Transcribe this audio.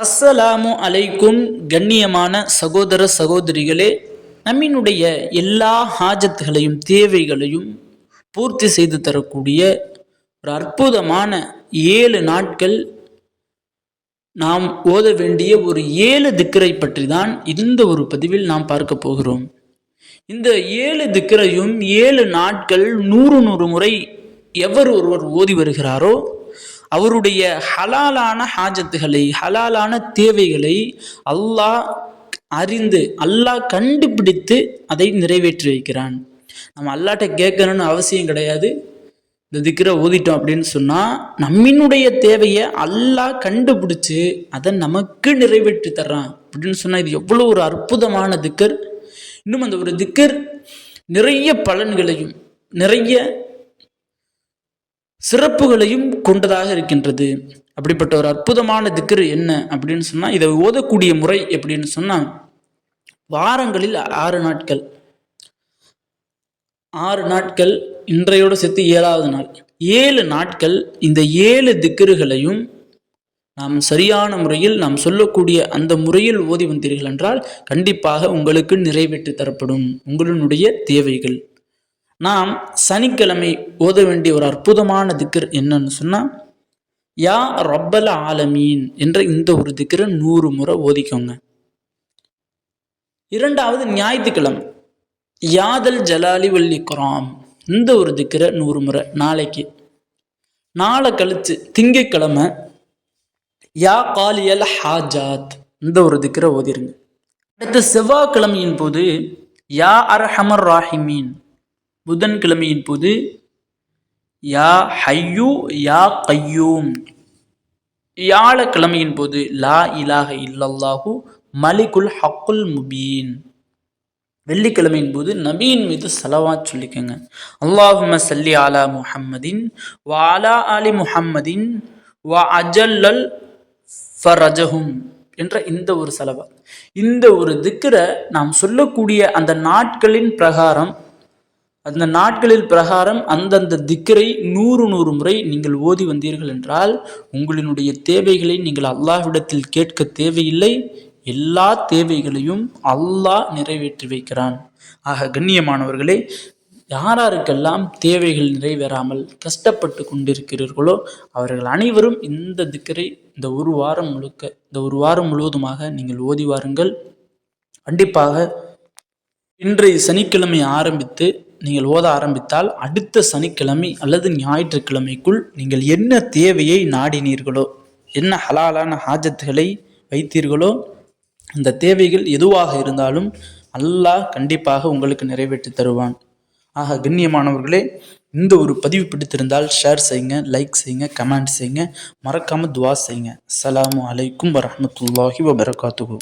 அஸ்ஸலாமு அலைக்கும். கண்ணியமான சகோதர சகோதரிகளே, நம்மினுடைய எல்லா ஹாஜத்துகளையும் தேவைகளையும் பூர்த்தி செய்து தரக்கூடிய ஒரு அற்புதமான 7 நாட்கள் நாம் ஓத வேண்டிய ஒரு 7 திக்ரை பற்றி தான் இந்த ஒரு பதிவில் நாம் பார்க்க போகிறோம். இந்த 7 திக்ரையும் 7 நாட்கள் 100 முறை எவர் ஒருவர் ஓதி வருகிறாரோ அவருடைய ஹலாலான ஹாஜத்துகளை, ஹலாலான தேவைகளை அல்லாஹ் அறிந்து, அல்லாஹ் கண்டுபிடித்து அதை நிறைவேற்றி வைக்கிறான். நம்ம அல்லாட்ட கேட்கணும்னு அவசியம் கிடையாது. இந்த திக்ரை ஓதிட்டோம் அப்படின்னு சொன்னால் நம்மினுடைய தேவையை அல்லாஹ் கண்டுபிடிச்சு அதை நமக்கு நிறைவேற்றி தர்றான் அப்படின்னு சொன்னால் இது எவ்வளோ ஒரு அற்புதமான திக்கர். இன்னும் அந்த ஒரு திக்கர் நிறைய பலன்களையும் நிறைய சிறப்புகளையும் கொண்டதாக இருக்கின்றது. அப்படிப்பட்ட ஒரு அற்புதமான திக்ர் என்ன அப்படின்னு சொன்னால், இதை ஓதக்கூடிய முறை எப்படின்னு சொன்னால், வாரங்களில் 6 நாட்கள், 6 நாட்கள் இன்றையோடு சேர்த்து 7வது நாள், 7 நாட்கள் இந்த 7 திக்ருகளையும் நாம் சரியான முறையில் நாம் சொல்லக்கூடிய அந்த முறையில் ஓதி வந்தீர்கள் என்றால் கண்டிப்பாக உங்களுக்கு நிறைவேற்றி தரப்படும் உங்களுடைய தேவைகள். நாம் சனிக்கிழமை ஓத வேண்டிய ஒரு அற்புதமான திக்ர் என்னன்னு சொன்னால், யா ரப்பல் ஆலமீன் என்ற இந்த ஒரு திக்ரை 100 முறை ஓதிக்கோங்க. 2வது ஞாயிற்றுக்கிழமை யாதல் ஜலாலி வல் இக்ராம், இந்த ஒரு திக்ரை 100 முறை நாளைக்கு. நாளை கழிச்சு திங்கட்கிழமை யா காலியல் ஹாஜாத், இந்த ஒரு திக்ரை ஓதிருங்க. அடுத்த செவ்வாய்க்கிழமையின் போது யா அர்ஹமர் ராஹிமீன், புதன்கிழமையின் போது யா ஹையூ யா கையூம், வியாழக்கிழமையின் போது லா இலாஹ இல்லல்லாஹு மலிகுல் ஹக்குல் முபீன், வெள்ளிக்கிழமையின் போது நபியின் மீது ஸலவாத் சொல்லிக்கங்க. அல்லாஹும்ம ஸல்லி அலா முஹம்மதின் வ அலா ஆலி முஹம்மதின் வ அஜல்லல் ஃபரஜஹும் என்ற இந்த ஒரு ஸலவாத். இந்த ஒரு திக்ரை நாம் சொல்லக்கூடிய அந்த நாட்களின் பிரகாரம், அந்த நாட்களில் பிரகாரம் அந்தந்த திக்ரை 100 முறை நீங்கள் ஓதி வந்தீர்கள் என்றால் உங்களினுடைய தேவைகளை நீங்கள் அல்லாஹ்விடத்தில் கேட்க தேவையில்லை. எல்லா தேவைகளையும் அல்லாஹ் நிறைவேற்றி வைக்கிறான். ஆக கண்ணியமானவர்களே, யாராருக்கெல்லாம் தேவைகள் நிறைவேறாமல் கஷ்டப்பட்டு கொண்டிருக்கிறீர்களோ அவர்கள் அனைவரும் இந்த திக்ரை இந்த ஒரு வாரம் முழுக்க, இந்த ஒரு வாரம் முழுவதுமாக நீங்கள் ஓதி வாருங்கள். கண்டிப்பாக இன்றைய சனிக்கிழமை ஆரம்பித்து நீங்கள் ஓத ஆரம்பித்தால் அடுத்த சனிக்கிழமை அல்லது ஞாயிற்றுக்கிழமைக்குள் நீங்கள் என்ன தேவையை நாடினீர்களோ, என்ன ஹலாலான ஹாஜத்துகளை வைத்தீர்களோ, அந்த தேவைகள் எதுவாக இருந்தாலும் அல்லாஹ் கண்டிப்பாக உங்களுக்கு நிறைவேற்றி தருவான். ஆக கண்ணியமானவர்களே, இந்த ஒரு பதிவு பிடித்திருந்தால் ஷேர் செய்யுங்க, லைக் செய்யுங்க, கமெண்ட் செய்யுங்க, மறக்காமல் துவா செய்யுங்க. அஸ்ஸலாமு அலைக்கும் வரஹ்மத்துல்லாஹி வபரகாத்துஹு.